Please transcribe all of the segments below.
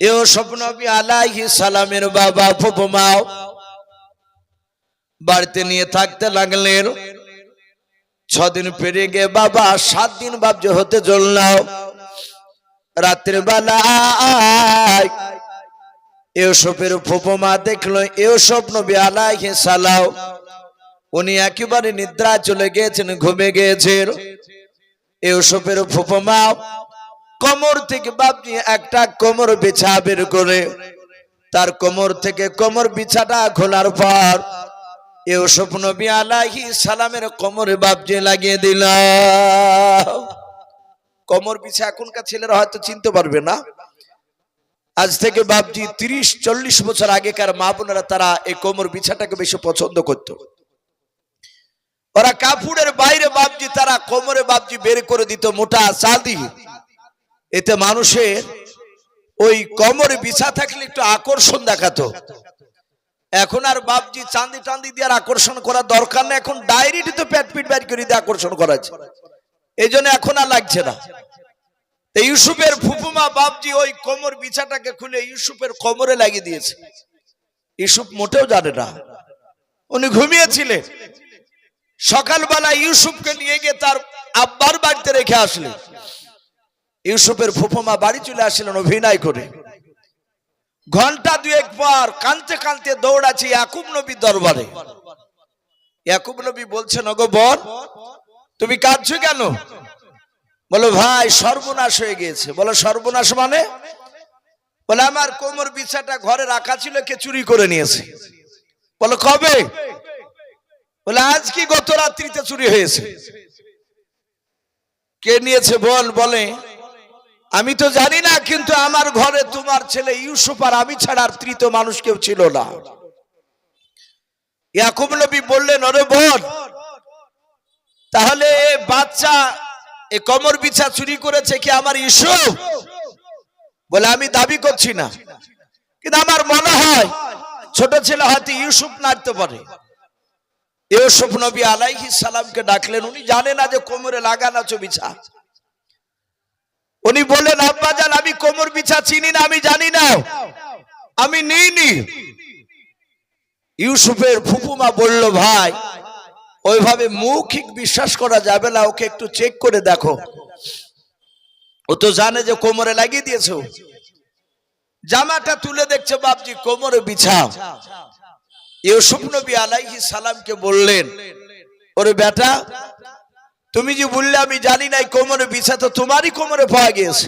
ইউসুফ নবী আলাইহিস সালামের বাবা ফুফু মা বাড়িতে নিয়ে থাকতে লাগলেন। 6 দিন পেরিয়ে গিয়ে বাবা 7 দিন বাবজি হতে চলল। রাত্রি বেলায় ইউসুফের ফুফু মা দেখলো ইউসুফ নবী আলাইহিস সালাম উনি একেবারে নিদ্রায় চলে গিয়েছেন, ঘুমিয়ে গিয়েছেন। ইউসুফের ফুফু মা কোমর থেকে বাবজি একটা কোমর বিছা বের করে তার কোমর থেকে কোমর বিছাটা খোলার পর ইউসুফ নবী আলাইহিস সালামের কোমরে বাবজি লাগিয়ে দিল। কোমর বিছা এখনকার ছেলেরা হয়তো চিনতে পারবে না। আজ থেকে বাবজি 30-40 বছর আগেকার মা বোনেরা তারা এই কোমর বিছাটাকে বেশি পছন্দ করত। ওরা কাপড়ের বাইরে বাবজি তারা কোমরে বাবজি বের করে দিত মোটা চাঁদি। এতে মানুষের ওই কোমরে বিছা থাকলে একটু আকর্ষণ দেখাতো। এখন আর বাবজি চাঁদি টান্দি দিয়ে আকর্ষণ করার দরকার নেই, এখন ডাইরেক্ট তো পেট পিট বাইর করে দিয়ে আকর্ষণ করা যায়। এই জন্য এখন আর লাগছে না। ইউসুফের ফুফুমা বাবজি ওই কোমর বিছাটাকে খুলে ইউসুফের কোমরে লাগিয়ে দিয়েছে। ইউসুফ মোটেও জানে না, উনি ঘুমিয়েছিলেন। সকালবেলা ইউসুফকে নিয়ে গিয়ে তার আব্বার বাড়িতে রেখে আসলেন। ইউসুফের ফুফুমা বাড়ি চলে আসলেন অভিনয় করে। ঘন্টা 2 পর কাঁদতে কাঁদতে দৌড়াচ্ছে ইয়াকুব নবীর দরবারে। ইয়াকুব নবী বলছেন, ওগো বোন তুমি কাঁদছো কেন? বলো ভাই সর্বনাশ হয়ে গিয়েছে। বলো সর্বনাশ মানে? বলে আমার কোমর বিছাটা ঘরে রাখা ছিল, কে চুরি করে নিয়েছে। বলো কবে? বলে আজ কি গত রাত্রিতে চুরি হয়েছে। কে নিয়েছে বল? বলে আমি তো জানি না, কিন্তু আমার ঘরে তোমার ছেলে ইউসুফ আর আমি ছাড়া আর তৃতীয় মানুষ কেউ ছিল না। ইয়াকুব নবী বললেন, ওরে বোন তাহলে বাচ্চা এই কোমর বিছা চুরি করেছে কি আমার ইউসুফ? বলে আমি দাবি করছি না, কিন্তু আমার মনে হয় ছোট ছেলে হয়তো ইউসুফ নাড়তে পারে। ইউসুফ নবী আলাইহিস সালামকে ডাকলেন। উনি জানে না যে কোমরে লাগানো আছে বিছা। উনি বললেন, আব্বাজান আমি কোমর বিছা চিনি না, আমি জানি না, আমি নিইনি। ইউসুফের ফুফুমা বলল, ভাই ওইভাবে মৌখিক বিশ্বাস করা যাবে না, ওকে একটু চেক করে দেখো। ও তো জানে যে কোমরে লাগিয়ে দিয়েছে। জামাটা তুলে দেখছে বাবজি কোমরে বিছা। ইউসুফ নবী আলাইহিস সালামকে বললেন, ওরে বেটা তুমি যে বললে আমি জানি না, কোমরে বিছা তো তোমারই কোমরে পাওয়া গিয়েছে।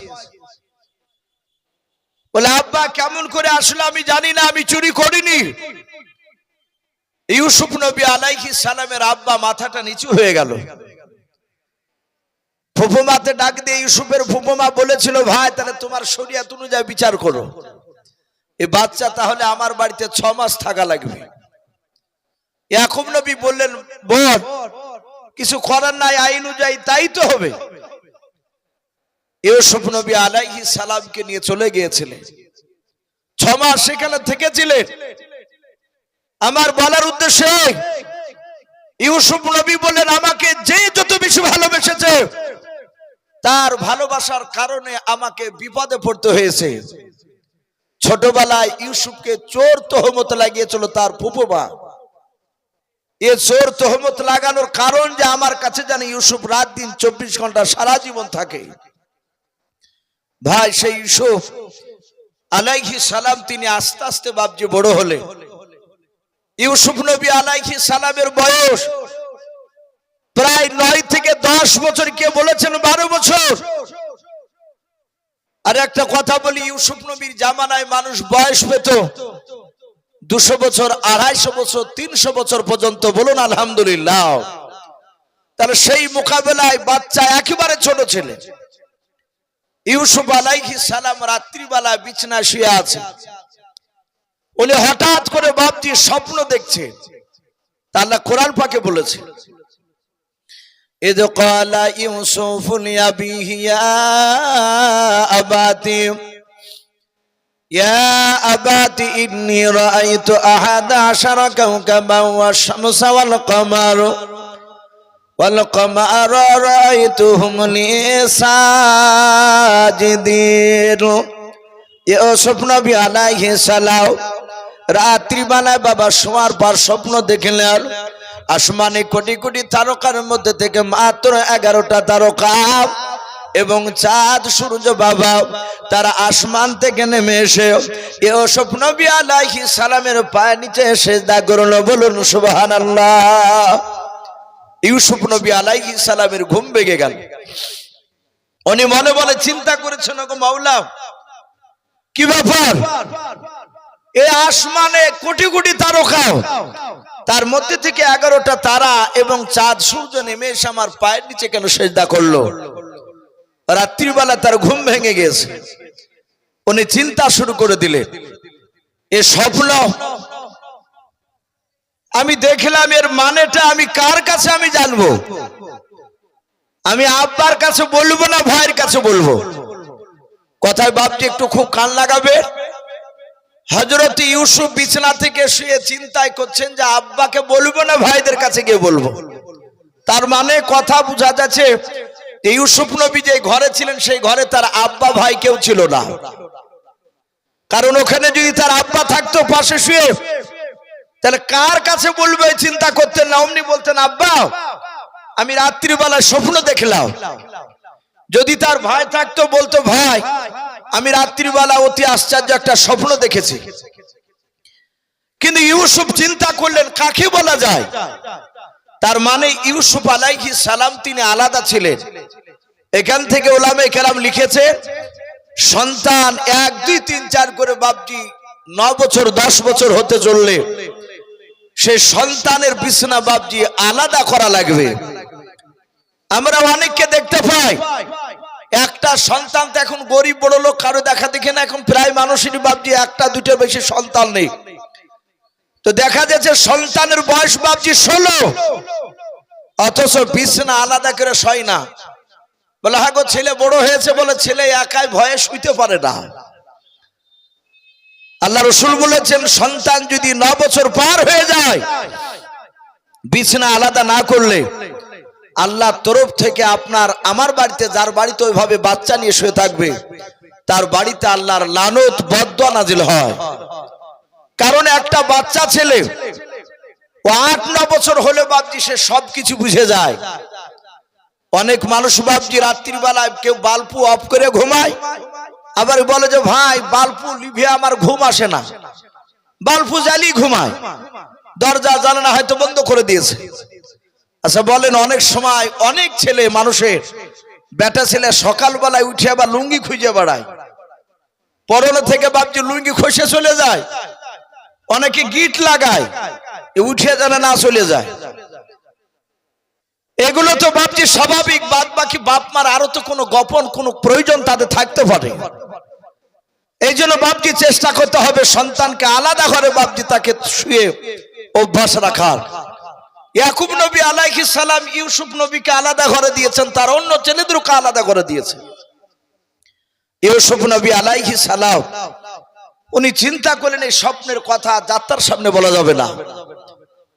বলে আব্বা কেমন করে আসলে আমি জানি না, আমি চুরি করিনি। ইউসুফ নবী আলাইহিস সালামের আব্বা মাথাটা নিচু হয়ে গেল। ফুফুমাতে ডাক দিয়ে ইউসুফের ফুফুমা বলেছিল, ভাই তাহলে তোমার শরিয়ত অনুযায়ী বিচার করো, এই বাচ্চা তাহলে আমার বাড়িতে 6 মাস থাকা লাগবে। ইয়াকুব নবী বললেন, বোন কিছু করার নাই, আইন অনুযায়ী তাই তো হবে। ইউসুফ নবী আলাইহিস সালামকে নিয়ে চলে গিয়েছিলেন। 6 মাস সেখানে থেকেছিলেন। আমার বলার উদ্দেশ্য ইউসুফ নবী বললেন, আমাকে যে যত বেশি ভালোবেসেছে তার ভালোবাসার কারণে আমাকে বিপদে পড়তে হয়েছে। ছোটবেলায় ইউসুফকে চোর তহমত লাগিয়েছিল তার ফুফুমা। এ চোর তহমত লাগানোর কারণ যে আমার কাছে জানি ইউসুফ রাত দিন 24 ঘন্টা সারা জীবন থাকে। ভাই সেই ইউসুফ আলাইহিস সালাম তিনি আস্তে আস্তে বাবজি বড় হলেন। ইউসুফ নবী আলাইহিস সালামের বয়স প্রায় 9 থেকে 10 বছর, কে বলেছেন 12 বছর। আর একটা কথা বলি, ইউসুফ নবীর জামানায় মানুষ বয়স পেত 200 বছর, 250 বছর, 300 বছর পর্যন্ত। বলুন আলহামদুলিল্লাহ। তাহলে সেই মোকাবেলায় বাচ্চা একেবারে ছোট ছেলে ইউসুফ আলাইহিস সালাম রাত্রিবেলা বিছানায় শুয়ে আছে। উনি হঠাৎ করে বাপজি স্বপ্ন দেখছে। আল্লাহ কোরআন পাকে বলেছে, ইদ ক্বালা ইউসুফ লিআবিহি ইয়া আবাতি ইন্নী রাআইতু আহাদা আশারা কাওকাবান ওয়াশ-শামসা ওয়াল কমারা রাআইতুহুম লি সাজিদিন। ইউসুফ নবী আলাইহিস সালাম রাত্রিবেলায় বাবা শোয়ার পর স্বপ্ন দেখলেন আসমানে কোটি কোটি তারকার মধ্যে থেকে মাত্র 11টা তারকা এবং চাঁদ সূর্য বাবা তারা আসমান থেকে নেমে এসে ইউসুফ নবী আলাইহিস সালামের পায়ের নিচে সিজদা করল। বলুন সুবহানাল্লাহ। ইউসুফ নবী আলাইহিস সালামের ঘুম ভেঙে গেল। উনি মনে মনে চিন্তা করেছেন, ওগো মাওলা, কি ব্যাপার? এই আসমানে কোটি কোটি তারকা, তার মধ্যে থেকে 11টা তারা এবং চাঁদ সূর্য নেমে এসে আমার পায়ের নিচে কেন সিজদা করলো? রাত্রিবেলা তার ঘুম ভেঙে গেছে। উনি চিন্তা শুরু করে দিলেন, এ স্বপ্ন আমি দেখলাম, এর মানেটা আমি কার কাছে আমি জানবো? আমি আব্বার কাছে বলবো না ভাইয়ের কাছে বলবো? কথায় বাপটি একটু খুব কান লাগাবে। হযরত ইউসুফ বিছানা থেকে শুয়ে চিন্তায় করছেন যে আব্বাকে বলবো না ভাইদের কাছে গিয়ে বলবো। তার মানে কথা বোঝা যাচ্ছে ইউসুফ নবী যে ঘরে ছিলেন সেই ঘরে তার আব্বা ভাই কেউ ছিল না। কারণ ওখানে যদি তার আব্বা থাকতো পাশে শুয়ে, তাহলে কার কাছে বলবে চিন্তা করতেন না। অমনি বলতেন, আব্বা আমি রাত্রিবেলা স্বপ্ন দেখলাম। যদি তার ভাই থাকতো বলতো, ভাই আমি রাত্রিবেলা অতি আশ্চর্য একটা স্বপ্ন দেখেছি। কিন্তু ইউসুফ চিন্তা করলেন কাকে বলা যায়। তার মানে ইউসুফ আলাইহিস সালাম তিনি আলাদা ছিলেন। এখান থেকে উলামায়ে কেরাম লিখেছে সন্তান 1 2 3 4 করে বাপজি 9 বছর 10 বছর হতে চললে সেই সন্তানের বিছানা বাপজি আলাদা করা লাগবে। আমরা অনেককে দেখতে পাই একটা সন্তান তো এখন গরিব বড় লোক কারো দেখা দেখে না, এখন প্রায় মানুষেরই বাপজি 1টা 2টা বেশি সন্তান নেই। তো দেখা যাচ্ছে সন্তানের বয়স বাপজি 16, অথচ বিছানা আলাদা করে শয় না। বলে হ্যাঁ গো ছেলে বড় হয়েছে, বলে ছেলে একাই ভয়ে শুইতে পারে না। আল্লাহ রাসূল বলেছেন সন্তান যদি 9 বছর পার হয়ে যায় বিছানা আলাদা না করলে আল্লাহর তরফ থেকে আপনার আমার বাড়িতে যার বাড়িতে ওইভাবে বাচ্চা নিয়ে শুয়ে থাকবে তার বাড়িতে আল্লাহর লানত বদদোয়া নাজিল হয়। কারণ একটা বাচ্চা ছেলে ও 8-9 বছর হলে বাপজি সে সবকিছু বুঝে যায়। অনেক মানুষ বাপজি রাত্রিবেলায় কেউ বাল্ব অফ করে ঘুমায়, আবার বলে যে ভাই বাল্ব লিভে আমার ঘুম আসে না, বাল্ব জ্বালিয়ে ঘুমায়, দরজা জানালা হয়তো বন্ধ করে দিয়েছে। আচ্ছা বলেন, অনেক সময় অনেক ছেলে মানুষের বেটা ছেলে সকালবেলায় উঠে আবার লুঙ্গি খুঁজে বেড়ায়, পরনে থেকে বাপজি লুঙ্গি খসে চলে যায়, অনেকে গিট লাগায় উঠে যেন না চলে যায়। এগুলো তো বাপজি স্বাভাবিক, বাদ বাকি বাপ মার আরো তো কোনো গোপন কোনো প্রয়োজন তাদের থাকতে পারে। এই জন্য বাপজি চেষ্টা করতে হবে সন্তানকে আলাদা করে বাপজি তাকে শুয়ে অভ্যাস রাখার। ইয়াকুব নবী আলাইহিস সালাম ইউসুফ নবীকে আলাদা করে দিয়েছেন, তার অন্য ছেলেদেরকে আলাদা করে দিয়েছেন। ইউসুফ নবী আলাইহিস সালাম উনি চিন্তা করলেন এই স্বপ্নের কথা যাত্রার সামনে বলা যাবে না।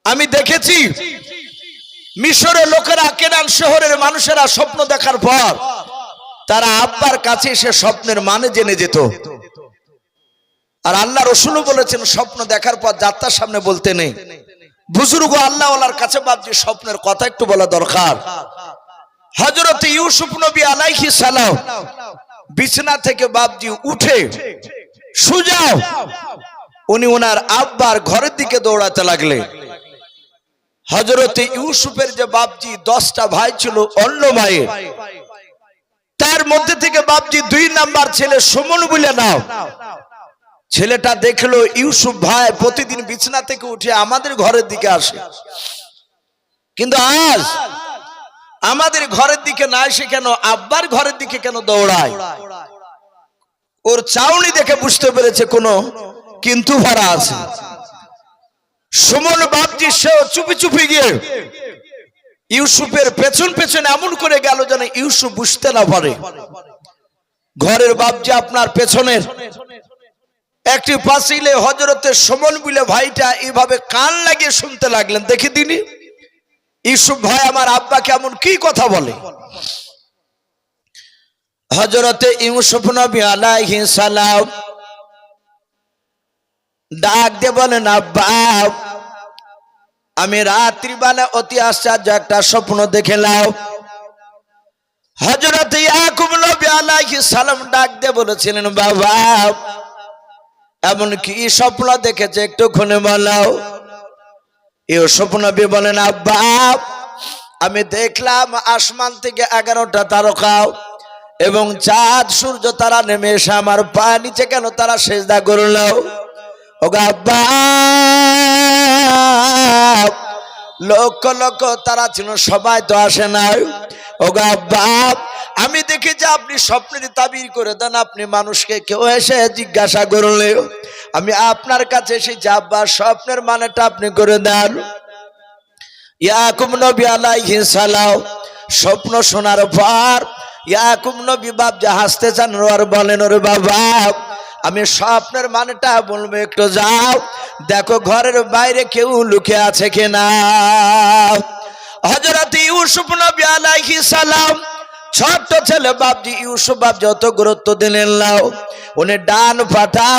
আমি দেখেছি মিশরের লোকেরা, কেনান শহরের মানুষেরা স্বপ্ন দেখার পর তারা আব্বার কাছে এসে স্বপ্নের মানে জেনে যেত। আর আল্লাহ রাসূলও বলেছেন স্বপ্ন দেখার পর যাত্রার সামনে বলতে নেই। বুজুর্গ আল্লাহ ওয়ালার কাছে বাপজি স্বপ্নের কথা একটু বলা দরকার। হযরত ইউসুফ নবী আলাইহিস সালাম বিছানা থেকে বাপজি উঠে সোজা উনি ওনার আব্বার ঘরের দিকে দৌড়াতে লাগলেন। হযরত ইউসুফের যে বাপজি 10টা ভাই ছিল অন্য মায়ের, তার মধ্যে থেকে বাপজি 2 নাম্বার ছেলে সুমন বলে নাও, ছেলেটা দেখলো ইউসুফ ভাই প্রতিদিন বিছানা থেকে উঠে আমাদের ঘরের দিকে আসে, কিন্তু আজ আমাদের ঘরের দিকে না এসে কেন আব্বার ঘরের দিকে কেন দৌড়ায়? ওর চাউনি দেখে বুঝতে পেরেছে কোনো কিন্তু ভরা আছে। সুমন বাপজি সেও চুপি চুপি গিয়ে ইউসুফের পেছন পেছন এমন করে গেল যেন ইউসুফ বুঝতে না পারে। ঘরের বাপজি আপনার পেছনের একটি পাশিলে হযরতের সুমন বলে ভাইটা এইভাবে কান লাগিয়ে শুনতে লাগলেন, দেখি দিনি ইউসুফ ভাই আমার আব্বা কেমন কি কথা বলে। হযরতে ইউসুফ নবী আলাইহিস সালাম ডাক দিয়ে বলেন আব্বা আমি রাত্রিবেলা অতি আশ্চর্য একটা স্বপ্ন দেখলাম। হযরত ইয়াকুব নবী আলাইহিস সালাম ডাক দিয়ে বলেছিলেন বাবা এমন কি স্বপ্ন দেখেছে একটু খুলে বলো। ইউসুফ নবী বলেন আব্বা আমি দেখলাম আসমান থেকে 11টা তারকা এবং চাঁদ সূর্য তারা নেমে এসে আমার পা নিচে কেন তারা সেজদা করলো। ওগো আব্বা লক্ষ লক্ষ তারা ছিল সবাই তো আসে নাই। ওগো আব্বা আমি দেখি যে আপনি স্বপ্নের তাবির করে দেন, আপনি মানুষকে কেউ এসে জিজ্ঞাসা করলে আমি আপনার কাছে এসেছি আব্বা স্বপ্নের মানেটা আপনি করে দেন। ইয়াকুব নবী আলাইহিস সালাম স্বপ্ন শোনার পর ইয়াকুব নবী বাপ হাসতে চান আর বলেন ওরে বাবা আমি স্বপ্নের মানেটা বলবো একটু যাও দেখো ঘরের বাইরে কেউ লুকে আছে কিনা। হযরত ইউসুফ নবী আলাইহিস সালাম ছোট ছেলে বাপজি ইউসুফ বাপ যত গুরুত্ব দিলেন নাও উনি ডান পাটা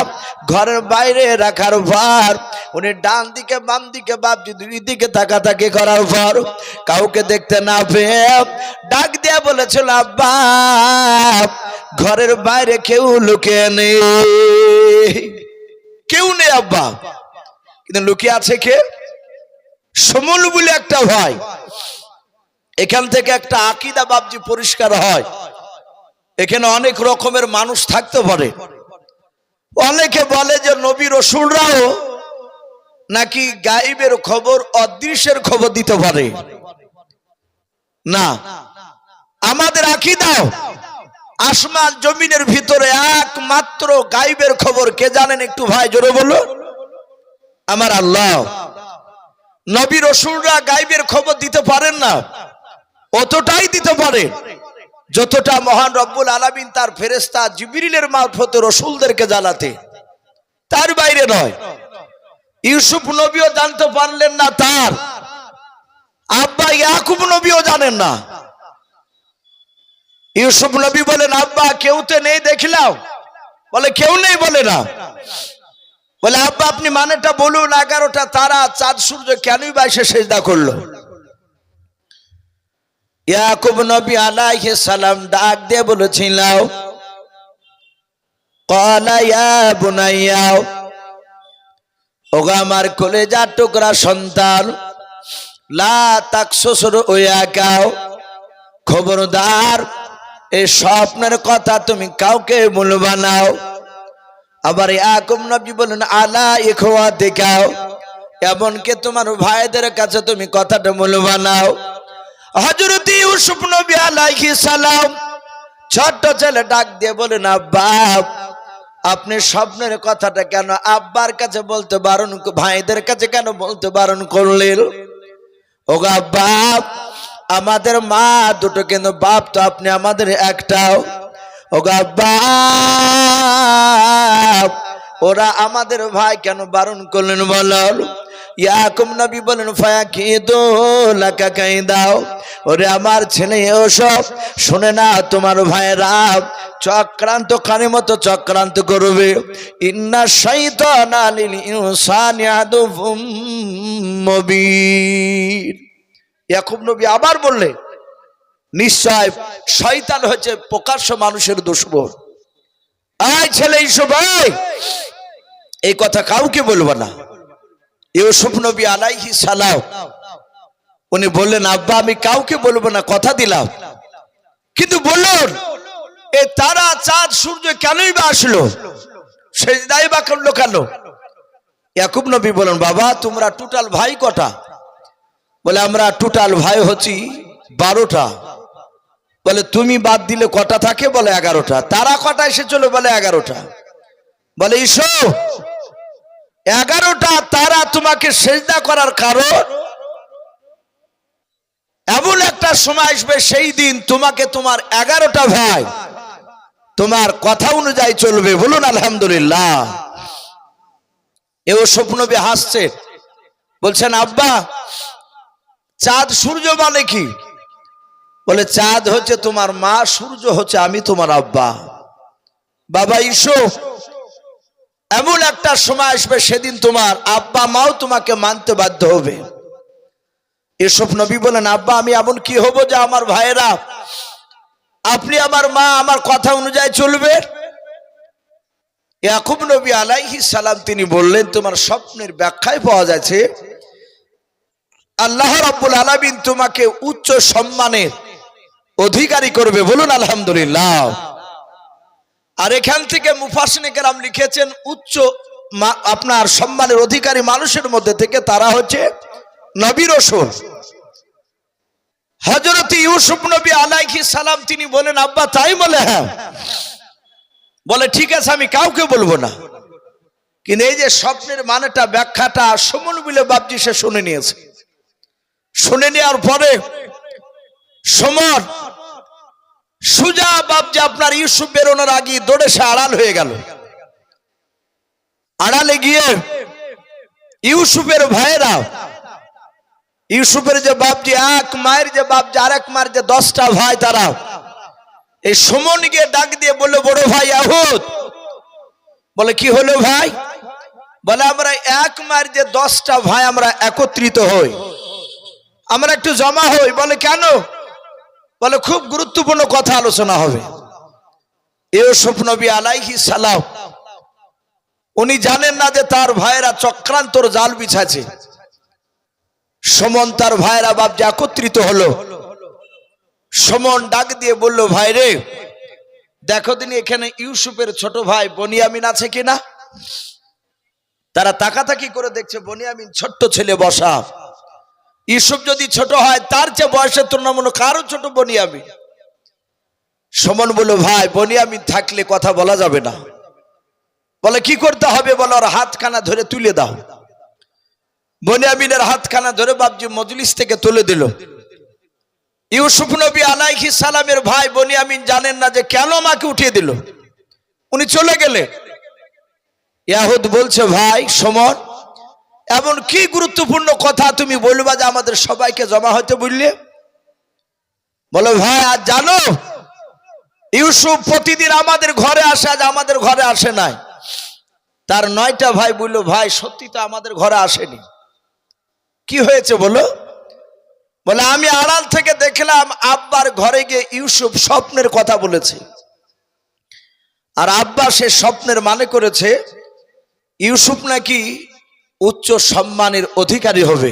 ঘরের বাইরে রাখার পর উনি ডান দিকে বাম দিকে বাপজি দুই দিকে তাকাতাকি করার পর কাউকে দেখতে না পেয়ে ডাক দিয়ে বলেছিল আব্বা ঘরের বাইরে কেউ লুকিয়ে নেই, কেউ নেই আব্বা। কিন্তু লুকিয়ে আছে কে? সমুল বলে একটা ভাই। এখান থেকে একটা আকীদা বাপজি পরিষ্কার হয়, এখানে অনেক রকমের মানুষ থাকতে পারে। অনেকে বলে যে নবী রাসূলরাও নাকি গায়েবের খবর অদৃশ্যের খবর দিতে পারে না। আমাদের আকীদা আসমান জমিনের ভিতরে একমাত্র গায়েবের খবর কে জানেন একটু ভাই জোরে বলো? আমার আল্লাহ। নবী রাসূলরা গায়েবের খবর দিতে পারেন না, অতটাই দিতে পারে যতটা মহান রব্বুল আলামিন তার ফেরেশতা জিবরিলের মারফতে রাসূলদেরকে জানাতে, তার বাইরে নয়। ইউসুফ নবীও জানতে পারলেন না, তার আব্বা ইয়াকুব নবীও জানেন না। ইউসুফ নবী বলেন আব্বা কেউ তো নেই দেখলাম, বলে কেউ নেই, বলে না, বলে আব্বা আপনি মানেটা বলুন 11টা তারা চাঁদ সূর্য কেনই বা এসে সেজদা করলো। ইয়াকুব নবী আলাইহিস সালাম ডাক দিয়ে বলেছিল ক্বালা ইয়া বুনাইয়া ওগো আমার কলেজার টুকরা সন্তান লা তাকসুস রুয়াকা খবরদার এই স্বপ্নের কথা তুমি কাউকে বলবা না। আবার ইয়াকুব নবী বলেন আলা ইখওয়াতিকা এমনকি তোমার ভাইদের কাছে তুমি কথাটা বলবা না। হযরত ইউসুফ নবী আলাইহিস সালাম ছোট ছেলে ডাক দিয়ে বলেন আব্বা আপনি স্বপ্নের কথাটা কেন আব্বার কাছে বলতে বারণ, ভাইদের কাছে কেন বলতে বারণ করলেন? ওগো আব্বা আমাদের মা দুটো কিন্তু বাপ তো আপনি আমাদের একটাও। ওগো আব্বা ওরা আমাদের ভাই কেন বারণ করলেন বলো? ইয়াকুব নবী বলেন ফায়াকিদু লাকা কাইদাও ওরে আমার ছেলে ওসব শুনে না তোমার ভাইরা চক্রান্ত কানের মতো চক্রান্ত করবে। ইন্না শাইতানা লিল ইনসানি আদুউম মুবিন। ইয়াকুব নবী আবার বললে নিশ্চয় শয়তান হচ্ছে প্রকাশ্য মানুষের দুশমন। আয় ছেলে ইউসুফ ভাই এই কথা কাউকে বলবো না। ইউসুফ নবী আলাইহিস সালাম উনি বললেন আব্বা আমি কাউকে বলবো না, কথা দিলাম। কিন্তু বলুন এই তারা চাঁদ সূর্য কেনই বা আসলো, সেজদাই বা করলো কেন? ইয়াকুব নবী বলেন বাবা তোমরা টোটাল ভাই কটা? বলে আমরা টোটাল ভাই হচ্ছি 12টা। বলে তুমি বাদ দিলে কটা থাকে? বলে 11টা। তারা কটা এসে চলো? বলে 11টা। বলে ইসো 11টা তারা তোমাকে সেজদা করার কারণ এমন একটা সময় আসবে সেই দিন তোমাকে তোমার 11টা ভাই তোমার কথা অনুযায়ী চলবে। বলুন আলহামদুলিল্লাহ। এও স্বপ্ন নবী হাসছে, বলছেন আব্বা চাঁদ সূর্য মানে কি? বলে চাঁদ হচ্ছে তোমার মা, সূর্য হচ্ছে আমি তোমার আব্বা। বাবা ইসো এমন একটা সময় আসবে সেদিন তোমার আব্বা মাও তোমাকে মানতে বাধ্য হবে। ইউসুফ নবী বলেন, আব্বা আমি এমন কি হব যে আমার ভাইয়েরা আপনি আমার মা আমার কথা অনুযায়ী চলবে? ইয়াকুব নবী আলাইহিস সালাম তিনি বললেন, তোমার স্বপ্নের ব্যাখ্যায় পাওয়া যাচ্ছে আল্লাহ রাব্বুল আলামিন তোমাকে উচ্চ সম্মানের অধিকারী করবে। বলুন আলহামদুলিল্লাহ। আর এখান থেকে মুফাসসিরিনে কেরাম লিখেছেন উচ্চ আপনার সম্মানের অধিকারী মানুষের মধ্যে থেকে তারা হচ্ছে নবী রাসূল। হযরত ইউসুফ নবী আলাইহিস সালাম তিনি বলেন, আব্বা তাই বলে? হ্যাঁ। বলে ঠিক আছে আমি কাউকে বলবো না। কিন্তু এই যে স্বপ্নের মানেটা ব্যাখ্যাটা সুমন বলে বাপজি সে শুনে নিয়েছে। শুনে নেওয়ার পরে সুমন সুজা বাপজি আপনার ইউসুফ বেরোনোর আগে দৌড়ে সে আড়াল হয়ে গেল। আড়ালে গিয়ে ইউসুফের ভাইয়েরা, ইউসুফের যে বাপজি এক মায়ের যে বাপজি আর এক মায়ের যে 10টা ভাই, তারা এই সুমন গিয়ে ডাক দিয়ে বললো, বড় ভাই আহুত। বলে কি হলো ভাই? বলে আমরা এক মায়ের যে 10টা ভাই আমরা একত্রিত হই, আমরা একটু জমা হই। বলে কেন? বলে খুব গুরুত্বপূর্ণ কথা আলোচনা হবে। ইউসুফ নবী আলাইহিস সালাম উনি জানেন না যে তার ভাইয়েরা চক্রান্তর জাল বিছাছে। সুমন তার ভাইয়েরা বাপজি একত্রিত হলো। সুমন ডাক দিয়ে বলল, ভাই রে দেখো তিনি এখানে ইউসুফের ছোট ভাই বনিয়ামিন আছে কিনা। তারা তাকাতাকি করে দেখছে বনিয়ামিন ছোট্ট ছেলে বসা। ইউসুফ যদি ছোট হয় তার চেয়ে বয়সের তুলনামূলক আরো ছোট বনিয়ামিন। সুমন বলল, ভাই বনিয়ামিন থাকলে কথা বলা যাবে না। বলে কি করতে হবে? বলে ওর হাতখানা ধরে তুলে দাও। বনিয়ামিনের হাতখানা ধরে বাপজি মজলিস থেকে তুলে দিল। ইউসুফ নবী আলাইহিস সালামের ভাই বনিয়ামিন জানেন না যে কেন মাকে উঠিয়ে দিল। উনি চলে গেলে ইয়াহুদ বলছে, ভাই সুমন এমন কি গুরুত্বপূর্ণ কথা তুমি বলবা যে আমাদের সবাইকে জমা হতে বললে? বলো ভাই আজ জানো ইউসুফ প্রতিদিন আমাদের ঘরে আসে, আজ আমাদের ঘরে আসে নাই। তার 9টা ভাই বলল, ভাই সত্যি তো আমাদের ঘরে আসেনি। কি হয়েছে বলো? বলে আমি আড়াল থেকে দেখলাম আব্বার ঘরে গিয়ে ইউসুফ স্বপ্নের কথা বলেছে। আর আব্বা সে স্বপ্নের মানে করেছে ইউসুফ নাকি উচ্চ সম্মানের অধিকারী হবে।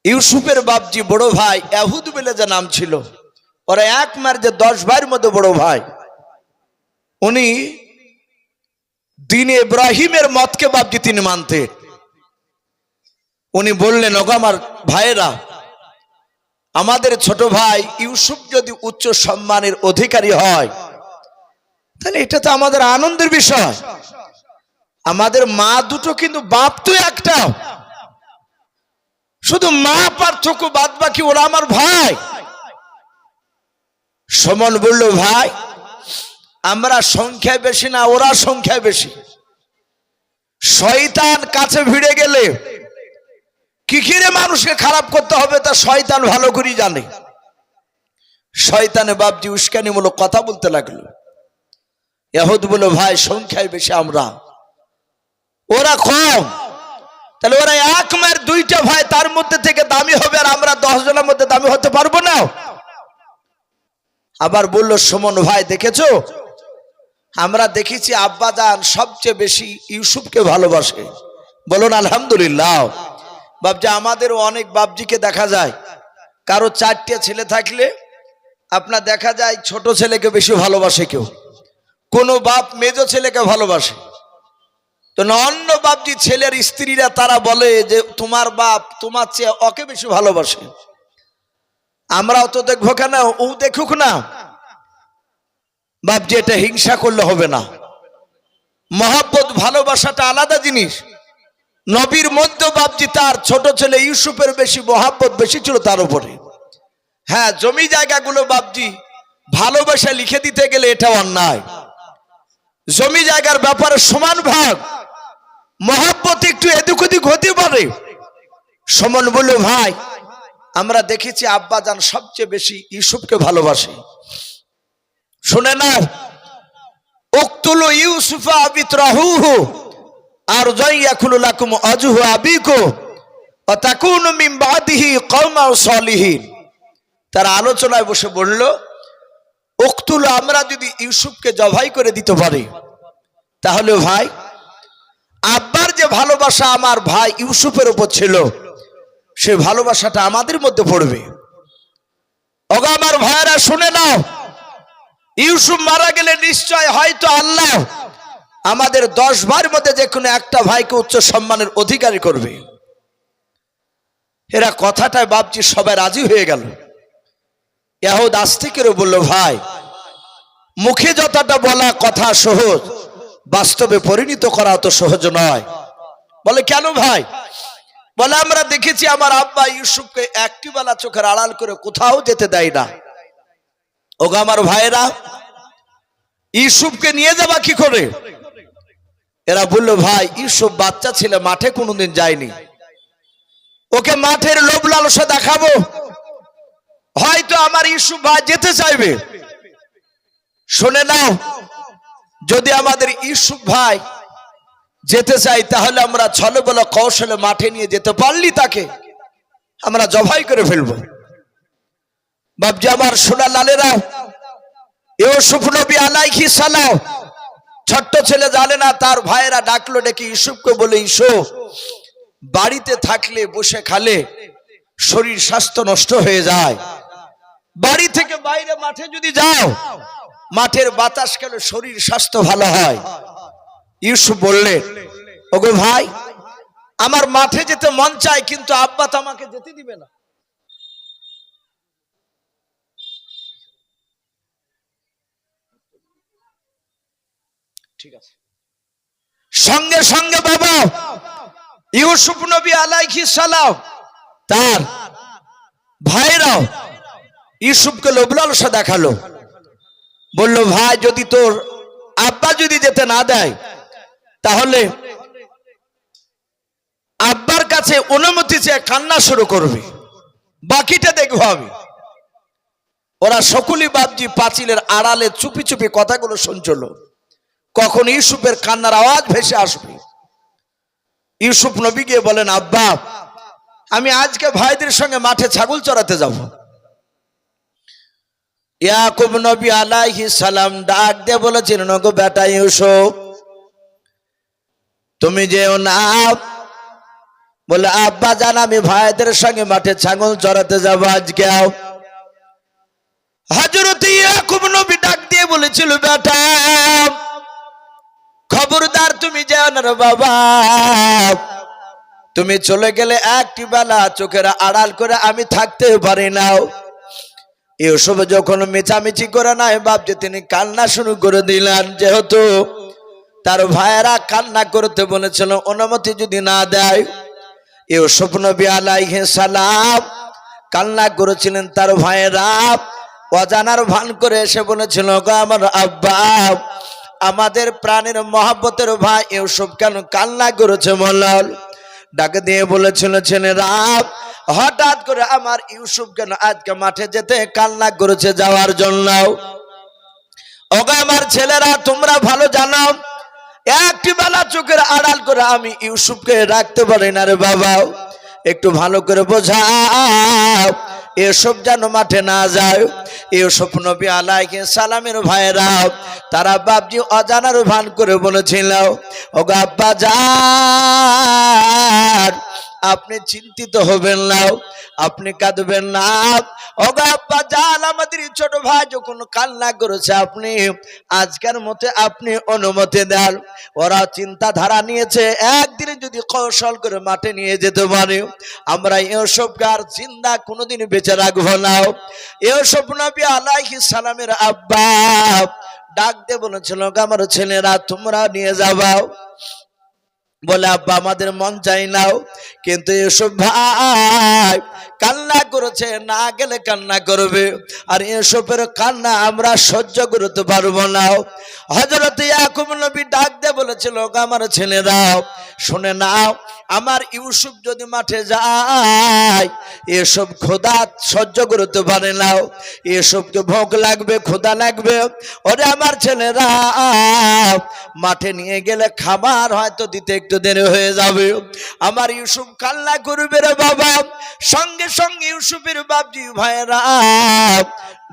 ইউসুফের বাপজি বড় ভাই এহুদ বলে যে নাম ছিল, ওরা এক মার যে 10 ভাইয়ের মধ্যে বড় ভাই, উনি দ্বীনে ইব্রাহিমের মতকে বাপজি তিনি মানতেন। উনি বললেন, ওগো আমার ভাইয়েরা, আমাদের ছোট ভাই ইউসুফ যদি উচ্চ সম্মানের অধিকারী হয় তাহলে এটা তো আমাদের আনন্দের বিষয়। আমাদের মা দুটো কিন্তু বাপ তো একটা, শুধু মা পার্থক্য, বাদ বাকি ওরা আমার ভাই। সুমন বলল, ভাই আমরা সংখ্যায় বেশি না, ওরা সংখ্যায় বেশি। শয়তান কাছে ভিড়ে গেলে কি করে মানুষকে খারাপ করতে হবে তা শয়তান ভালো করে জানে। শয়তানে বাপজি উস্কানিমূলক কথা বলতে লাগলো। ইহুদ বলল, ভাই সংখ্যায় বেশি আমরা, ওরা কম। তাহলে ওরা এক মায়ের 2টা ভাই, তার মধ্যে থেকে দামি হবে, আর আমরা 10 জনের মধ্যে দামি হতে পারবো না। আবার বলল, সুমন ভাই দেখেছো, আমরা দেখেছি আব্বাজান সবচেয়ে বেশি ইউসুফকে ভালোবাসে। বলুন আলহামদুলিল্লাহ। বাপজি আমাদেরও অনেক বাপজিকে দেখা যায়, কারো 4টে ছেলে থাকলে আপনার দেখা যায় ছোট ছেলেকে বেশি ভালোবাসে কেউ, কোনো বাপ মেজো ছেলেকে ভালোবাসে। তো অন্য বাপজি ছেলের স্ত্রীরা তারা বলে যে তোমার বাপ তোমার চেয়ে ওকে বেশি ভালোবাসে। আমরাও তো দেখবো কেন, ও দেখুক না। বাপজি এটা হিংসা করলে হবে না। মহব্বত ভালোবাসাটা আলাদা জিনিস। নবীর মধ্যে বাপজি তার ছোট ছেলে ইউসুফের বেশি মহব্বত বেশি ছিল তার উপরে। হ্যাঁ, জমি জায়গাগুলো বাপজি ভালোবাসা লিখে দিতে গেলে এটা অন্যায়। জমি জায়গার ব্যাপারে সমান ভাগ, মহব্বত একটু এদিক ওদিক হতে পারে। সুমন বলল, ভাই আমরা দেখেছি আব্বাজান সবচেয়ে বেশি ইউসুফকে ভালোবাসে। শুনে নাও, উকতুলু ইউসুফা বিতরাহুহু আরজাইয়াকুলু লাকুম আজহু আবিকু ওয়া তাকুনু মিন বাদিহি কওমান সালিহিন। তারা আলোচনায় বসে বলল, উকতুলু, আমরা যদি ইউসুফকে জবাই করে দিতে পারি তাহলে ভাই আব্বার যে ভালোবাসা আমার ভাই ইউসুফের উপর ছিল সে ভালোবাসাটা আমাদের মধ্যে পড়বে। ওগো আমার ভাইরা শুনে নাও, ইউসুফ মারা গেলে নিশ্চয় হয়তো আল্লাহ আমাদের 10 ভাইয়ের মধ্যে যে কোনো একটা ভাইকে উচ্চ সম্মানের অধিকারী করবে। এরা কথাটায় বাপজি সবাই রাজি হয়ে গেল। ইহুদ আস্তে করে বলল, ভাই মুখে যতটা বলা কথা সহজ, বাস্তবে পরিণত করা তো সহজ নয়। বলে কেন ভাই? বলে আমরা দেখেছি আমার আব্বা ইউসুফকে একটি বেলা চোখের আড়াল করে কোথাও যেতে দেয় না। ওগো আমার ভাইরা, ইউসুফকে নিয়ে যাবা কি করে? এরা বলল, ভাই ইউসুফ বাচ্চা ছেলে, মাঠে কোনোদিন যায়নি, ওকে মাঠের লোভ লালসা দেখাবো, হয়তো আমার ইউসুফ ভাই যেতে চাইবে। শুনে নাও, যদি আমাদের ইউসুফ ভাই যেতে চাই তাহলে আমরা ছলে বলে কৌশলে মাঠে নিয়ে যেতে পারলি তাকে আমরা জবাই করে ফেলবো। বাপজি আমার সোনা লালেরা, ইউসুফ নবী আলাইহিস সালাম ছোট্ট ছেলে জানে না, তার ভাইয়েরা ডাকলো, ডেকে ইউসুফকে বলে, ইউসুফ বাড়িতে থাকলে বসে খালে শরীর স্বাস্থ্য নষ্ট হয়ে যায়, বাড়ি থেকে বাইরে মাঠে যদি যাও মাঠের বাতাস খেলে শরীর স্বাস্থ্য ভালো হয়। ইউসুফ বললেন, ওগো ভাই আমার মাঠে যেতে মন চায়, কিন্তু আব্বা তো আমাকে যেতে দিবে না। ঠিক আছে। সঙ্গে সঙ্গে বাবা ইউসুফ নবী আলাইহিস সালাম তার ভাইরাও ইউসুফকে লোভ লালসা দেখালো। বলল, ভাই যদি তোর আব্বা যদি যেতে না দেয় তাহলে আব্বার কাছে অনুমতি চেয়ে কান্না শুরু করবে, বাকিটা দেখবো আমি। ওরা সকলেই বাপজি পাঁচিলের আড়ালে চুপি চুপি কথাগুলো শুনছিল, কখন ইউসুফের কান্নার আওয়াজ ভেসে আসবে। ইউসুফ নবী গিয়ে বলেন, আব্বা আমি আজকে ভাইদের সঙ্গে মাঠে ছাগল চড়াতে যাব। ইয়াকুব নবী আলাইহিস সালাম ডাক দিয়ে বলেছিলেন, ওগো বেটা ইউসুফ তুমি যেও না। বলে, আব্বা জান আমি ভাইদের সঙ্গে মাঠে ছাগল চড়াতে যাব আজকে। হযরত ইয়াকুব নবী ডাক দিয়ে বলেছিল, বেটা খবরদার তুমি যেও না রে বাবা, তুমি চলে গেলে একটি বেলা চোখের আড়াল করে আমি থাকতে পারি না। ইউসুফ যখন মেচামেচি করে নাই বাপজি তিনি কান্না শুরু করে দিলেন। যেহেতু তার ভাইয়েরা কান্না করতে বলেছিল, অনুমতি যদি না দেয়, ইউসুফ নবী আলাইহিস সালাম কান্না করেছিলেন। তার ভাইয়েরা অজানার ভান করে এসে বলেছিল, গো আমার আব্বা আমাদের প্রাণের মহব্বতের ভাই ইউসুফ কেন কান্না করেছে? মোল্লাল ডাক দিয়ে বলেছিল, ছেলেরা হঠাৎ করে আমার ইউসুফ কেন আজকে মাঠে যেতে কান্না করেছে যাওয়ার জন্য। ওগো আমার ছেলেরা তোমরা ভালো জানো, একটি বেলা চোখের আড়াল করে আমি ইউসুফকে রাখতে পারি না রে বাবা, একটু ভালো করে বোঝাও এসব যেন মাঠে না যায়। ইউসুফ নবী আলাইহিস সালামের ভাইরা তারা বাপজি অজানার ভান করে বলেছিল, ওগো আব্বা জান আপনি চিন্তিত হবেন না, আপনি কাঁদবেন না। ওগো আব্বা জান আমাদের ছোট ভাই যখন কান্না করেছে আপনি আজকের মতে আপনি অনুমতি দেন। ওরা চিন্তাধারা নিয়েছে একদিনে যদি কৌশল করে মাঠে নিয়ে যেতে পারে আমরা ইউসুফকে আর জিন্দা কোনোদিন বেঁচে রাখবো না। ইউসুফ নবী আলাইহিস সালামের আব্বা ডাক দিয়ে বলেছিল, আমার ছেলেরা তোমরা নিয়ে যাবা। বলে, আব্বা আমাদের মন চাই নাও, কিন্তু ইউসুফ ভাই কান্না করেছে, না গেলে কান্না করবে, আর ইউসুফের কান্না আমরা সহ্য করতে পারবো না। হযরত ইয়াকুব নবী ডাক দিয়ে বলেছিল, আমার ছেলেরা শুনে নাও, আমার ইউসুফ যদি মাঠে যায় এসব খোদা সহ্য করতে পারে না, এসবকে ভোগ লাগবে, খোদা লাগবে। ওরে আমার ছেলেরা, মাঠে নিয়ে গেলে খাবার হয়তো দিতে একটু দেরি হয়ে যাবে। আমার ইউসুফ কান্না করবে রে বাবা। সঙ্গে সঙ্গে ইউসুফের বাপজি ভাইরা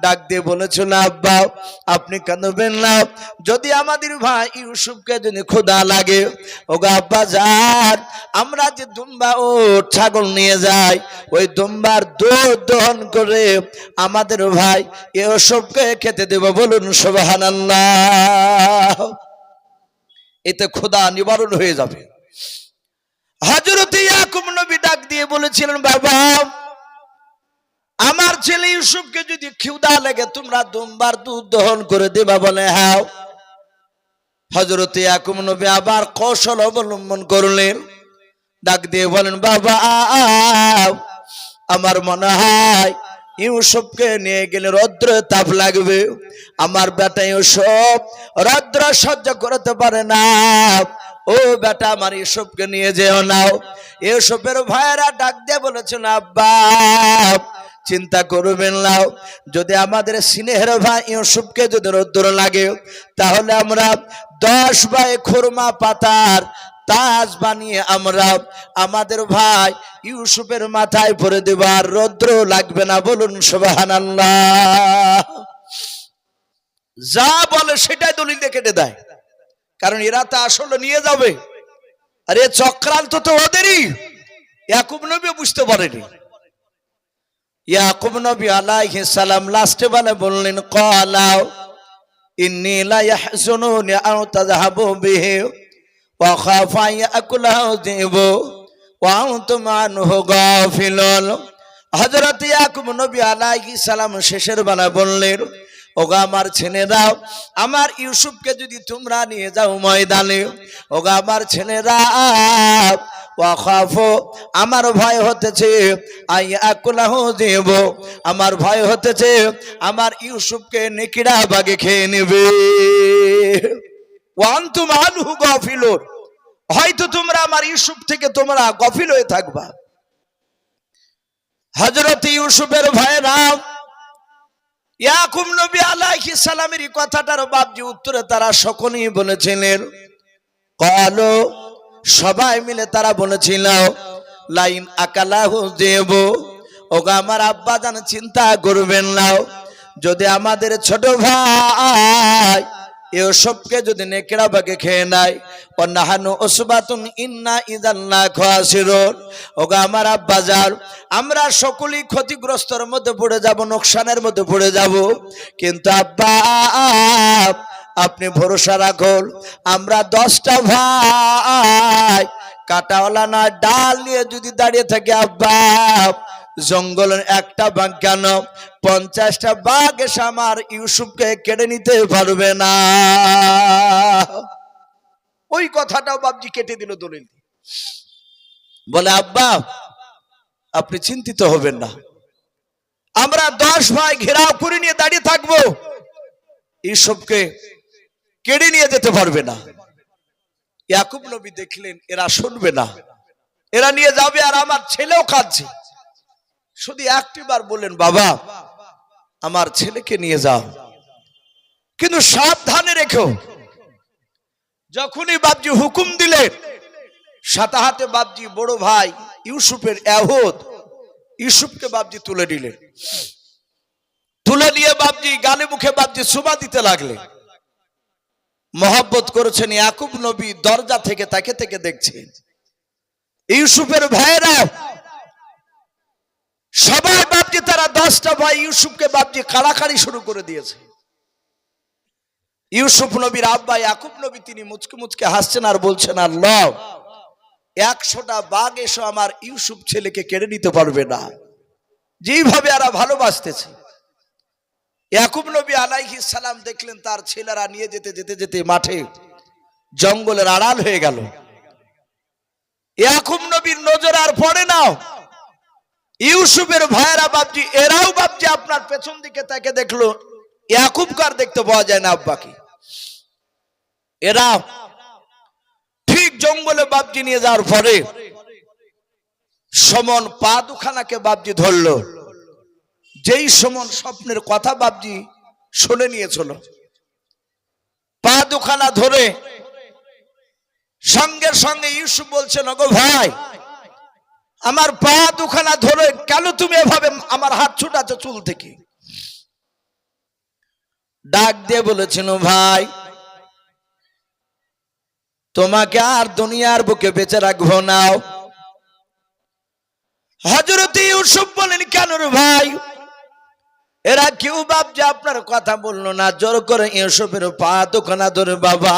ডাক দিয়ে বলেছিল, আব্বা আপনি কাঁদবেন না, যদি আমাদের ভাই ইউসুফকে যদি খোদা লাগে, ওগো আব্বা যান, আমরা যে দুম্বা ও ছাগল নিয়ে যাই, ওই দুম্বার দুধ দহন করে আমাদের ভাই ইউসুফকে খেতে দেব। বলুন সুবহানাল্লাহ। এতে খোদা নিবারণ হয়ে যাবে। হযরত ইয়াকুব নবী ডাক দিয়ে বলেছিলেন, বাবা আমার ছেলে ইউসুফকে যদি ক্ষুধা লাগে তোমরা দুম্বার দুধ দহন করে দেবা। বলে হ্যাঁ। হযরত ইয়াকুব নবী আবার কৌশল অবলম্বন করলেন, ডাক দিয়ে বলেন, বাবা আমার মনে হয় ইউসুফকে নিয়ে গেলে রৌদ্র তাপ লাগবে, আমার বেটা ইউসুফ রৌদ্র সহ্য করতে পারে না। ও বেটা আমার ইউসুফকে নিয়ে যেও না। ইউসুফের ভাইয়েরা ডাক দিয়ে বলেছেন, আব্বা চিন্তা করবেন না, যদি আমাদের স্নেহের ভাই ইউসুফকে যদি রৌদ্র লাগে তাহলে আমরা 10 বাই খুরমা পাতার তাজ বানিয়ে আমরা আমাদের ভাই ইউসুফের মাথায় পরে দেব, আর রৌদ্র লাগবে না। বলুন সুবহানাল্লাহ। যা বলে সেটাই দলিল দিয়ে কেটে দেয়, কারণ এরা তা আসলে নিয়ে যাবে। আর এ চক্রান্ত তো ওদেরই। ইয়াকুব নবী বুঝতে পারেনি। ইয়াকুব নবী আলাইহিস সালাম লাস্টে বলে বললেন, ক্বালা ইন্নী লা ইয়াহজুনুনি আন তাযহাবু বিহি ওয়া খাফা ইয়াকুলাহু যিবু ওয়া আনতুম আনহু গাফিলুন। হযরত ইয়াকুব নবী আলাইহিস সালাম শেষের বেলা বললেন, ওগো আমার ছেলেরা, আমার ইউসুফকে যদি তোমরা নিয়ে যাও ময়দানে, ওগো আমার ছেলেরা, আমার ভয় হতেছে আমার ভয় হতেছে আমার ইউসুফকে নেকড়া বাগে খেয়ে নেবে। ওয়ান্তুম আনহু গাফিলুন, হয়তো তোমরা আমার ইউসুফ থেকে তোমরা গাফিল হয়ে থাকবা। হযরত ইউসুফের ভাইরা ইয়াকুব নবী আলাইহিস সালামের কথাটার বাপজি উত্তরে তারা সকলেই বলেছিলেন, ক্বালু সবাই মিলে তারা বলেছিল, লাইন আকালাহু দেব। ওগো আমার আব্বা জান চিন্তা করবেন না, যদি আমাদের ছোট ভাই ইউসুফকে যদি নেকড়া বাগে খেয়ে নেয়, ওয়ানাহানু উসবাতুন ইন্না ইযান লা খাসিরুন। ওগো আমার আব্বা জান, আমরা সকলেই ক্ষতিগ্রস্তর মধ্যে পড়ে যাব, নোকসানের মধ্যে পড়ে যাব। কিন্তু আব্বা আপনি ভরসা রাখুন, আমরা 10টা ভাই কাটাওয়ালা না ডাল নিয়ে যদি দাঁড়িয়ে থাকি, আব্বা জঙ্গলের একটা বাঘ কেন 50টা বাঘ এসে আমার ইউসুফকে কেড়ে নিতে পারবে না। ওই কথাটাও বাপজি কেটে দিল দলিল। বলে, আব্বা আপনি চিন্তিত হবেন না, আমরা 10 ভাই ঘেরাও করে নিয়ে দাঁড়িয়ে থাকবো, ইউসুফকে কেড়ে নিয়ে যেতে পারবে না। ইয়াকুব নবী দেখলেন এরা শুনবে না, এরা নিয়ে যাবে, আর আমার ছেলেও কাঁদছে। শুধু একটিবার বললেন, বাবা আমার ছেলেকে নিয়ে যাও, কিন্তু সাবধানে রেখো। যখনই বাপজি হুকুম দিলেন, সাথে হাতে বাপজি বড় ভাই ইউসুফের এহুদ ইউসুফকে বাপজি তুলে নিলেন। তুলে নিয়ে বাপজি গালে মুখে বাপজি চুমা দিতে লাগলেন। মহব্বত করেছেন ইয়াকুব নবী, দরজা থেকে তাকে থেকে দেখছেন। ইউসুফের ভাইয়েরা সবাই বাপজি, তারা 10টা ভাই ইউসুফকে বাপজি কাড়াকাড়ি শুরু করে দিয়েছে। ইউসুফ নবীর আব্বা ইয়াকুব নবী তিনি মুচকে মুচকে হাসছেন আর বলছেন, আল্লাহ 100টা বাঘ এসে আমার ইউসুফ ছেলেকে কেড়ে নিতে পারবে না, যেইভাবে এরা ভালোবাসতেছে। ইয়াকুব নবী আলাইহিস সালাম দেখলেন তার ছেলেরা নিয়ে যেতে যেতে যেতে মাঠে জঙ্গলের আড়াল হয়ে গেল। ইয়াকুব নবীর নজর আর পড়ে না। ইউসুফের ভাইয়েরা বাপজি, এরাও বাপজি আপনার পেছন দিকে তাকে দেখলো, ইয়াকুবকে আর দেখতে পাওয়া যায় না আব্বাকে। এরা ঠিক জঙ্গলে বাপজি নিয়ে যাওয়ার পরে সমন পা দুখানাকে বাপজি ধরলো। যেই সমন স্বপ্নের কথা বাপজি শুনে নিয়েছিল, পা দুখানা ধরে সঙ্গে সঙ্গে ইউসুফ বলছেন, ওগো ভাই, আমার পা দুখানা ধরে কেন তুমি এভাবে আমার হাত ছুটাচ্ছ চুল থেকে? ডাক দিয়ে বলেছেন, ভাই, তোমাকে আর দুনিয়ার বুকে বেঁচে রাখবো না। হযরত ইউসুফ বলেন, কেন রে ভাই? এরা কেউ বাপ যে আপনার কথা বললো না। জোর করে ইউসুফের পা দুখানা ধরে বাবা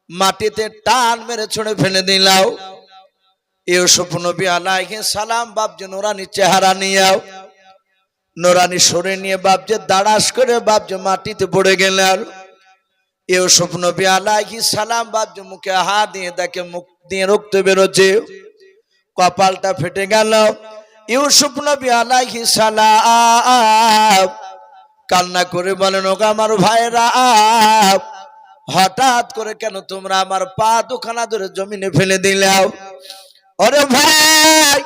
মাটিতে টান মেরে ছুঁড়ে ফেলে দিলাও। ইউসুফ নবী আলাইহিস সালাম বাপ যে নুরানি চেহারা নিয়ে, নুরানি সরে নিয়ে বাপ যে দাঁড়াস করে বাপ যে মাটিতে পড়ে গেলেন। ইউসুফ নবী আলাইহিস সালাম বাপ যে মুখে হাত দিয়ে দেখে মুখ দিয়ে রক্ত বেরোচ্ছে, কপালটা ফেটে গেল। ইউসুফ নবী আলাইহিস সালাম কান্না করে বলেন, ওগো আমার ভাইরা, হঠাৎ করে কেন তোমরা আমার পা দুখানা ধরে জমিনে ফেলে দিলাও? ওরে ভাই,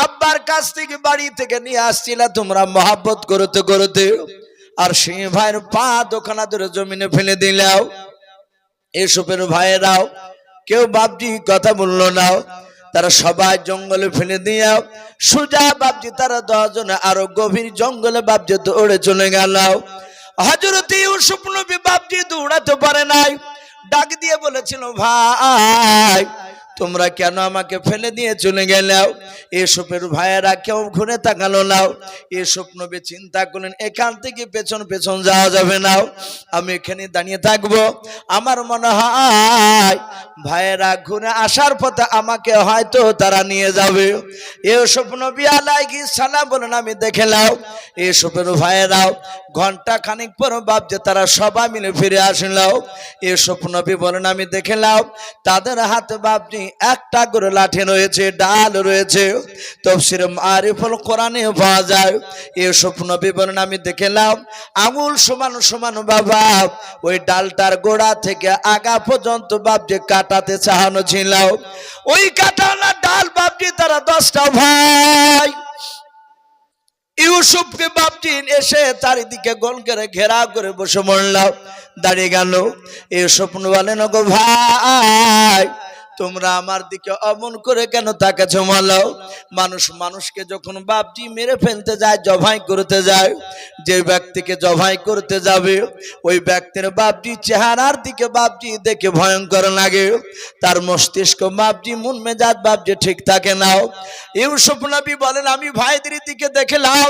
আব্বার কাছ থেকে বাড়ি থেকে নিয়ে আসছিলা তোমরা মহব্বত করতে করতে, আর সেই ভাইয়ের পা দুখানা ধরে জমিনে ফেলে দিলাও। ইউসুফের ভাইয়েরাও কেউ বাপজি কথা বললো না। তারা সবাই জঙ্গলে ফেলে দিয়া সুজা বাপজি তারা 10 জনে আরো গভীর জঙ্গলে বাপজি দৌড়ে চলে গেল। হযরত ইউসুফ নবী বাপজি দৌড়াতে পারে নাই, ডাক দিয়ে বলেছিল, ভাই, তোমরা কেন আমাকে ফেলে দিয়ে চলে গেলে? ইউসুফের ভাইয়েরা কেউ ঘুরে তাকালো না। ইউসুফ নবী চিন্তা করলেন, এখান থেকে পেছন পেছন যাওয়া যাবে না, আমি এখানে দাঁড়িয়ে থাকবো। আমার মনে হয় ভাইয়েরা ঘুরে আসার পথে আমাকে হয়তো তারা নিয়ে যাবে। ইউসুফ নবী আলাইহিস সালাম বলেন, আমি দেখে নাও। ইউসুফের ভাইয়েরাও ঘন্টা খানিক পর বাপ যে তারা সবাই মিলে ফিরে আসলো। ইউসুফ নবী বলেন, আমি দেখে নাও তাদের হাতে বাপজি একটা করে লাঠি রয়েছে, ডাল রয়েছে। তাফসীর মারিফুল কোরআনে পাওয়া যায়। ইউসুফ নবী বলেন, আমি দেখে নাও আঙুল সমান সমান বাবা ওই ডালটার গোড়া থেকে আগা পর্যন্ত বাপ যে কাটাতে চাহানো ছিল। ওই কাটানা ডাল বাপজি তারা 10টা ভাই ইউসুফকে বাপজি এসে চারিদিকে গোল করে ঘেরাও করে বসে মরলাম, দাঁড়িয়ে গেল। ইউসুফ বলেন, ওগো ভাই, তোমরা আমার দিকে অমন করে কেন তাকাচ্ছো? মালাও মানুষ মানুষকে যখন বাপজি মেরে ফেলতে যায়, জবাই করতে যায়, যে ব্যক্তিকে জবাই করতে যাবে ওই ব্যক্তির বাপজি চেহারার দিকে বাপজি দেখে ভয়ঙ্কর লাগে, তার মস্তিষ্ক বাপজি মন মেজাজ বাপজি ঠিক থাকে না। ইউসুফ নবী বলেন, আমি ভাইদের দিকে দেখলাম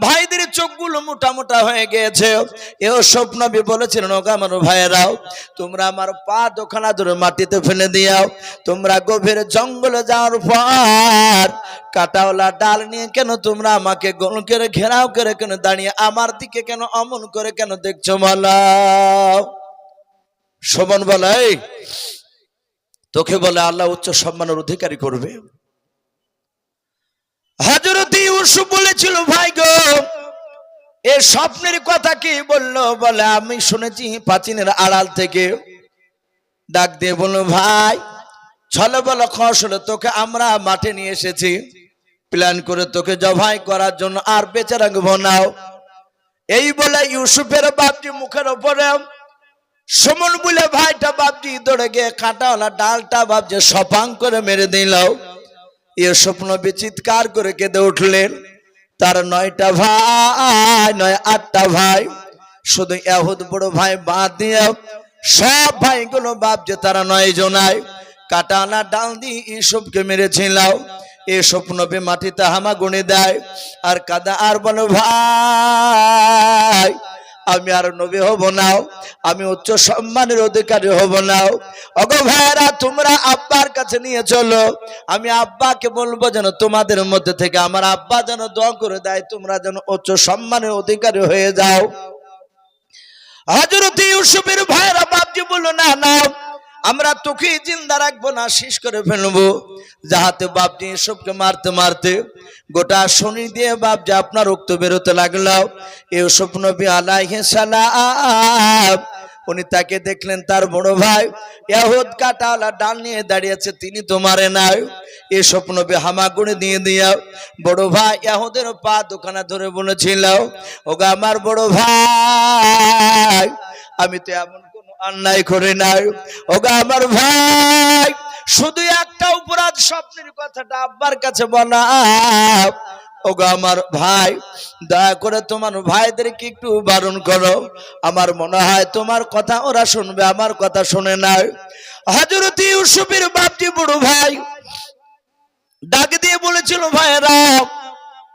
ভাইদের চোখগুলো মোটা মোটা হয়ে গিয়েছে। ইউসুফ নবী বলেছিলেন, ওগো আমার ভাইয়েরাও, তোমরা আমার পা দুখানা ধরে মাটিতে ফেলে দিও। তোমরা গভীর জঙ্গলে যাওয়ার পর কাটাওয়ালা ডাল নিয়ে কেন তোমরা আমাকে গোল করে ঘেরাও করে কেন দাঁড়িয়ে আমার দিকে কেন অমন করে কেন দেখছো? বলো। শোভন বলে, তোকে বলে আল্লাহ উচ্চ সম্মানের অধিকারী করবে। হযরত ইউসুফ বলেছিল, ভাই গো, এ স্বপ্নের কথা কি বললো? বলে, আমি শুনেছি প্রাচীনের আড়াল থেকে। ডাক দিয়ে বলল, ভাই, ছলে বলো খসলে তোকে আমরা মাঠে নিয়ে এসেছি প্ল্যান করে তোকে জবাই করার জন্য, আর বেঁচে রাখবো না। এই বলে ইউসুফের বাপজি মুখের উপরে সমন বলে ভাইটা বাপজি দৌড়ে গিয়ে কাঁটাওয়ালা ডালটা বাপজি সপাং করে মেরে দিল। ইউসুফ নবী চিৎকার করে কেঁদে উঠলেন। তার 9টা ভাই নয় 8টা ভাই, শুধু এহুদ বড় ভাই বাদ দিয়ে সব ভাইগুলো বাপজি তারা 9 জনায় কাটানা ডাল দিয়ে ইউসুফকে মেরেছিল। ইউসুফ নবী মাটিতে হামা গুনে দেয় আর কাদা আর বলো, ভাই, আমি আর নবী হব না, আমি উচ্চ সম্মানের অধিকারী হব না। ওগো ভাইরা, তোমরা আব্বার কাছে নিয়ে চলো, আমি আব্বাকে বলবো যেন তোমাদের মধ্যে থেকে আমার আব্বা যেন দোয়া করে দেয়, তোমরা যেন উচ্চ সম্মানের অধিকারী হয়ে যাও। হযরত ইউসুফের ভাইরা বাপজি বলল, না না, আমরা তোকে জিন্দা রাখবো না, শেষ করে ফেলবো। যাহাতে বাপজি ইউসুফকে মারতে মারতে গোটা শনি দিয়ে বাপজি আপনার রক্ত বেরোতে লাগলো। ইউসুফ নবী আলাইহিস সালাম উনি তাকে দেখলেন তার বড় ভাই ইহুদ কাঁটাওয়ালা ডাল নিয়ে দাঁড়িয়েছে, তিনি তো মারে নাই। এ স্বপ্ন হামাগুড়ি দিয়ে দিয়া বড় ভাই ইহুদের পা দুখানা ধরে বলেছিল, ওগো আমার বড় ভাই, আমি তো এমন কোন অন্যায় করি নাই। ওগো আমার ভাই, শুধু একটা অপরাধ, স্বপ্নের কথাটা আব্বার কাছে বলা। ওগো আমার ভাই, দয়া করে তোমার ভাইদেরকে একটু বারণ করো, আমার মনে হয় তোমার কথা ওরা শুনবে, আমার কথা শুনে নাই। হযরত ইউসুফের বাপজি বড় ভাই ডাক দিয়ে বলেছিল, ভাইরা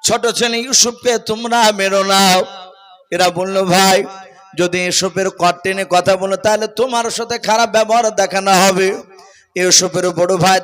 ছোট ছেলে ইউসুফকে তোমরা মেরো না। এরা বললো, ভাই যদি ইউসুফের কট টেনে কথা বলো তাহলে তোমার সাথে খারাপ ব্যবহার দেখানো হবে। ইউসুফের বড় ভাই